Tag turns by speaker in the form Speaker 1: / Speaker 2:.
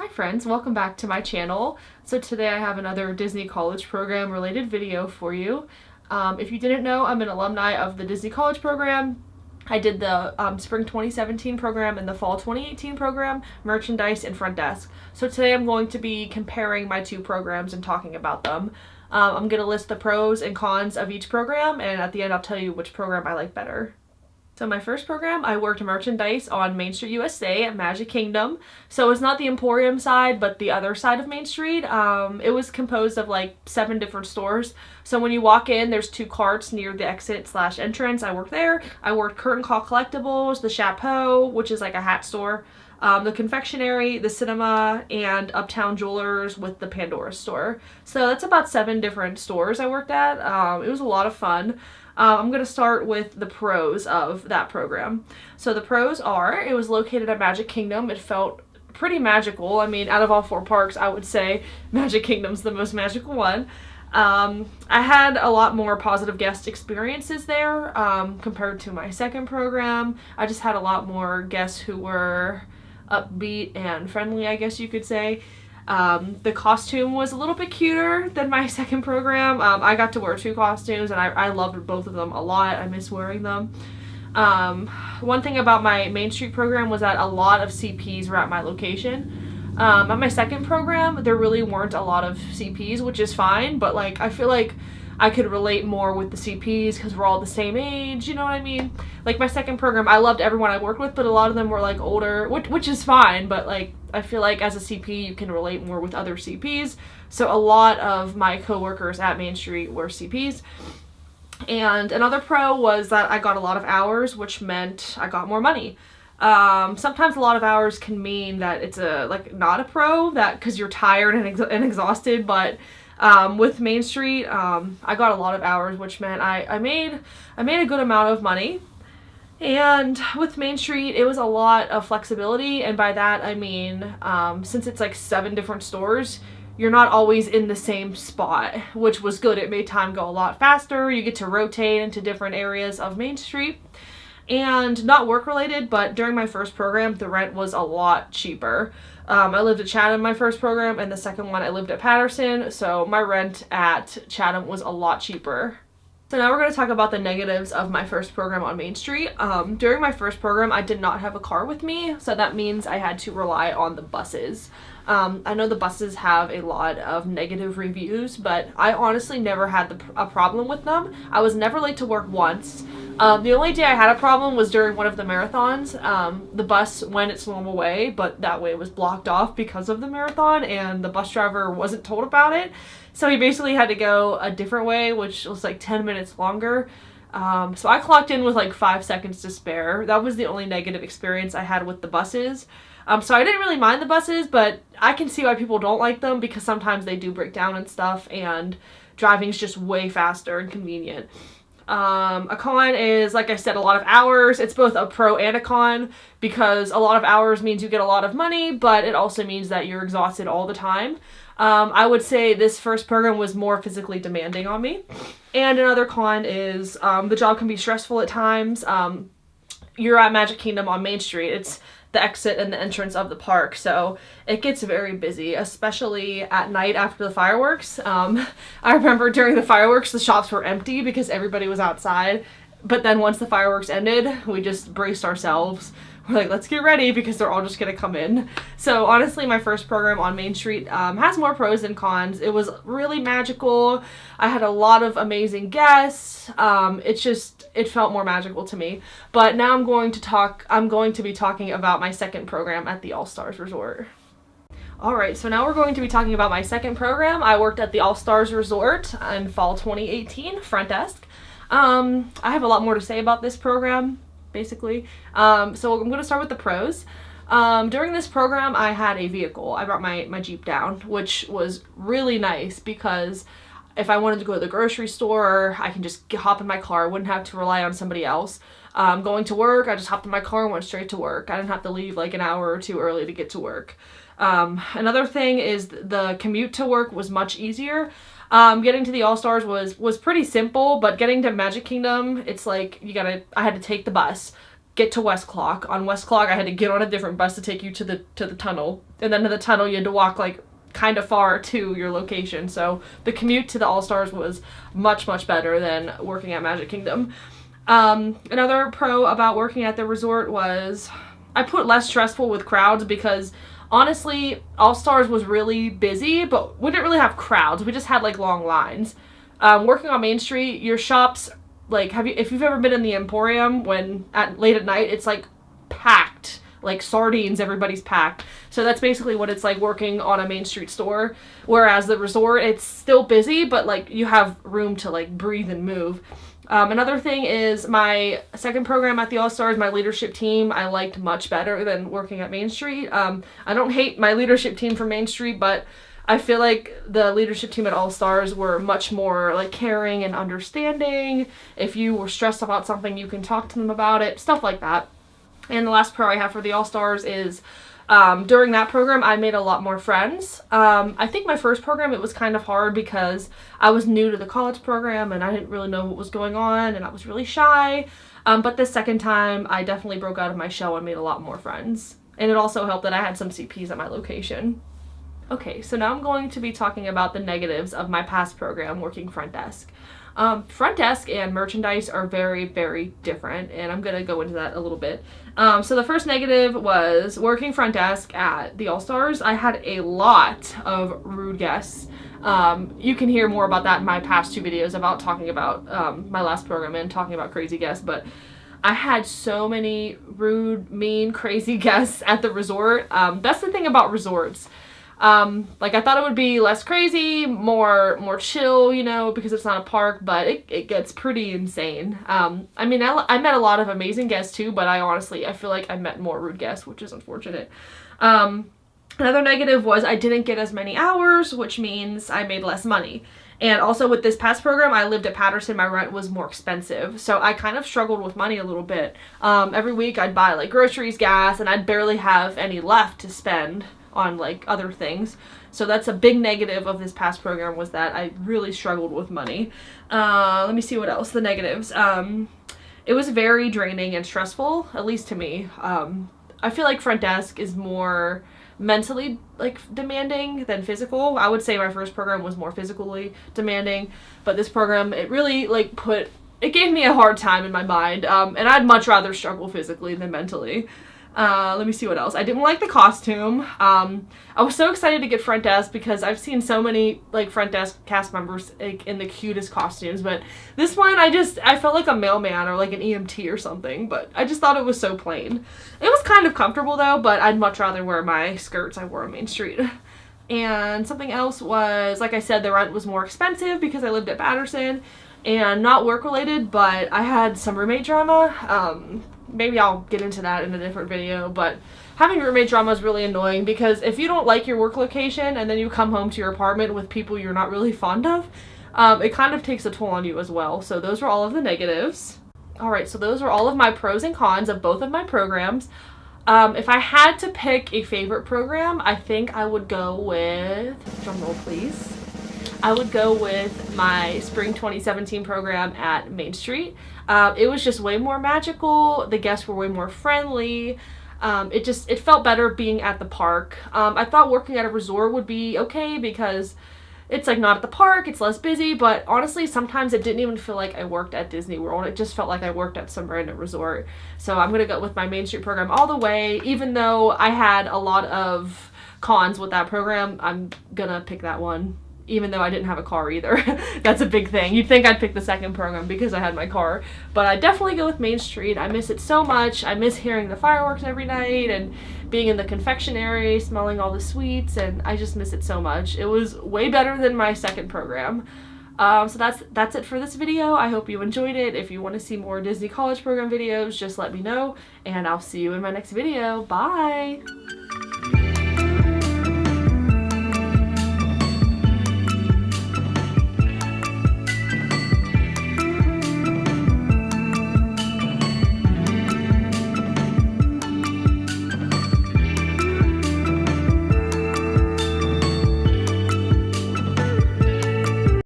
Speaker 1: Hi friends, welcome back to my channel. So today I have another Disney College Program related video for you. If you didn't know, I'm an alumni of the Disney College Program. I did the Spring 2017 program and the Fall 2018 program, merchandise and front desk. So today I'm going to be comparing my two programs and talking about them. I'm going to list the pros and cons of each program, and at the end I'll tell you which program I like better. So my first program, I worked merchandise on Main Street USA at Magic Kingdom. So it's not the Emporium side, but the other side of Main Street. It was composed of like 7 different stores. So when you walk in, there's 2 carts near the exit/entrance. I worked there. I worked Curtain Call Collectibles, the Chapeau, which is like a hat store, the confectionery, the cinema, and Uptown Jewelers with the Pandora store. So that's about 7 different stores I worked at. It was a lot of fun. I'm going to start with the pros of that program. So the pros are, it was located at Magic Kingdom. It felt pretty magical. I mean, out of all 4 parks, I would say Magic Kingdom's the most magical one. I had a lot more positive guest experiences there compared to my second program. I just had a lot more guests who were upbeat and friendly, I guess you could say. The costume was a little bit cuter than my second program. I got to wear 2 costumes and I loved both of them a lot. I miss wearing them. One thing about my Main Street program was that a lot of CPs were at my location. At my second program, there really weren't a lot of CPs, which is fine, but like I feel like I could relate more with the CPs because we're all the same age, you know what I mean? Like my second program, I loved everyone I worked with, but a lot of them were like older, which is fine, but like I feel like as a CP you can relate more with other CPs. So a lot of my coworkers at Main Street were CPs. And another pro was that I got a lot of hours, which meant I got more money. Sometimes a lot of hours can mean that it's not a pro, that because you're tired and exhausted, but with Main Street, I got a lot of hours, which meant I made a good amount of money. And with Main Street, it was a lot of flexibility, and by that I mean, since it's like 7 different stores, you're not always in the same spot, which was good. It made time go a lot faster. You get to rotate into different areas of Main Street. And not work related, but during my first program, the rent was a lot cheaper. I lived at Chatham my first program, and the second one I lived at Patterson, so my rent at Chatham was a lot cheaper. So now we're going to talk about the negatives of my first program on Main Street. During my first program, I did not have a car with me, so that means I had to rely on the buses. I know the buses have a lot of negative reviews, but I honestly never had a problem with them. I was never late to work once. The only day I had a problem was during one of the marathons. The bus went its normal way, but that way was blocked off because of the marathon, and the bus driver wasn't told about it. So he basically had to go a different way, which was like 10 minutes longer. So I clocked in with like 5 seconds to spare. That was the only negative experience I had with the buses. So I didn't really mind the buses, but I can see why people don't like them because sometimes they do break down and stuff, and driving's just way faster and convenient. A con is, like I said, a lot of hours. It's both a pro and a con because a lot of hours means you get a lot of money, but it also means that you're exhausted all the time. I would say this first program was more physically demanding on me. And another con is the job can be stressful at times. You're at Magic Kingdom on Main Street. It's the exit and the entrance of the park, so it gets very busy, especially at night after the fireworks. I remember during the fireworks the shops were empty because everybody was outside, but then once the fireworks ended, we just braced ourselves. We're like, let's get ready because they're all just gonna come in. So honestly, my first program on Main Street has more pros than cons. It was really magical. I had a lot of amazing guests. It felt more magical to me. But now I'm going to be talking about my second program at the All Stars Resort. Alright, so now we're going to be talking about my second program. I worked at the All Stars Resort in fall 2018, front desk. I have a lot more to say about this program, basically. So I'm going to start with the pros. During this program, I had a vehicle. I brought my Jeep down, which was really nice because if I wanted to go to the grocery store, I can just hop in my car. I wouldn't have to rely on somebody else. Going to work, I just hopped in my car and went straight to work. I didn't have to leave like an hour or 2 early to get to work. Another thing is the commute to work was much easier. Getting to the All-Stars was pretty simple, but getting to Magic Kingdom, it's like I had to take the bus, get to West Clock. On West Clock, I had to get on a different bus to take you to the tunnel. And then to the tunnel, you had to walk like kind of far to your location. So the commute to the All-Stars was much, much better than working at Magic Kingdom. Another pro about working at the resort was I put less stressful with crowds because honestly, All-Stars was really busy, but we didn't really have crowds. We just had like long lines. Working on Main Street, your shops, like if you've ever been in the Emporium when late at night, it's like packed, like sardines, everybody's packed. So that's basically what it's like working on a Main Street store. Whereas the resort, it's still busy, but like you have room to like breathe and move. Another thing is my second program at the All-Stars, my leadership team, I liked much better than working at Main Street. I don't hate my leadership team from Main Street, but I feel like the leadership team at All-Stars were much more like caring and understanding. If you were stressed about something, you can talk to them about it, stuff like that. And the last pro I have for the All-Stars is during that program, I made a lot more friends. I think my first program, it was kind of hard because I was new to the college program and I didn't really know what was going on and I was really shy. But the second time, I definitely broke out of my shell and made a lot more friends. And it also helped that I had some CPs at my location. Okay, so now I'm going to be talking about the negatives of my past program working front desk. Front desk and merchandise are very, very different, and I'm going to go into that a little bit. So the first negative was working front desk at the All-Stars. I had a lot of rude guests. You can hear more about that in my past 2 videos about talking about my last program and talking about crazy guests, but I had so many rude, mean, crazy guests at the resort. That's the thing about resorts. Like I thought it would be less crazy, more chill, you know, because it's not a park, but it gets pretty insane. I mean, I met a lot of amazing guests too, but I feel like I met more rude guests, which is unfortunate. Another negative was I didn't get as many hours, which means I made less money. And also with this past program, I lived at Patterson, my rent was more expensive. So I kind of struggled with money a little bit. Every week I'd buy like groceries, gas, and I'd barely have any left to spend on like other things. So that's a big negative of this past program, was that I really struggled with money. Let me see what else. The negatives. It was very draining and stressful, at least to me. I feel like front desk is more mentally like demanding than physical. I would say my first program was more physically demanding, but this program, it really like it gave me a hard time in my mind. And I'd much rather struggle physically than mentally. Let me see what else. I didn't like the costume. I was so excited to get front desk because I've seen so many like front desk cast members like in the cutest costumes, but this one I felt like a mailman or like an EMT or something, but I just thought it was so plain. It was kind of comfortable though, but I'd much rather wear my skirts I wore on Main Street. And something else was, like I said, the rent was more expensive because I lived at Patterson, and not work related, but I had some roommate drama. Maybe I'll get into that in a different video, but having roommate drama is really annoying because if you don't like your work location and then you come home to your apartment with people you're not really fond of, it kind of takes a toll on you as well. So those were all of the negatives. Alright, so those are all of my pros and cons of both of my programs. If I had to pick a favorite program, I think I would go with, drumroll please, I would go with my spring 2017 program at Main Street. It was just way more magical. The guests were way more friendly. It felt better being at the park. I thought working at a resort would be okay because it's like not at the park, it's less busy, but honestly sometimes it didn't even feel like I worked at Disney World. It just felt like I worked at some random resort. So I'm gonna go with my Main Street program all the way. Even though I had a lot of cons with that program, I'm gonna pick that one. Even though I didn't have a car either. That's a big thing. You'd think I'd pick the second program because I had my car. But I'd definitely go with Main Street. I miss it so much. I miss hearing the fireworks every night and being in the confectionery, smelling all the sweets, and I just miss it so much. It was way better than my second program. So that's it for this video. I hope you enjoyed it. If you want to see more Disney College Program videos, just let me know, and I'll see you in my next video. Bye!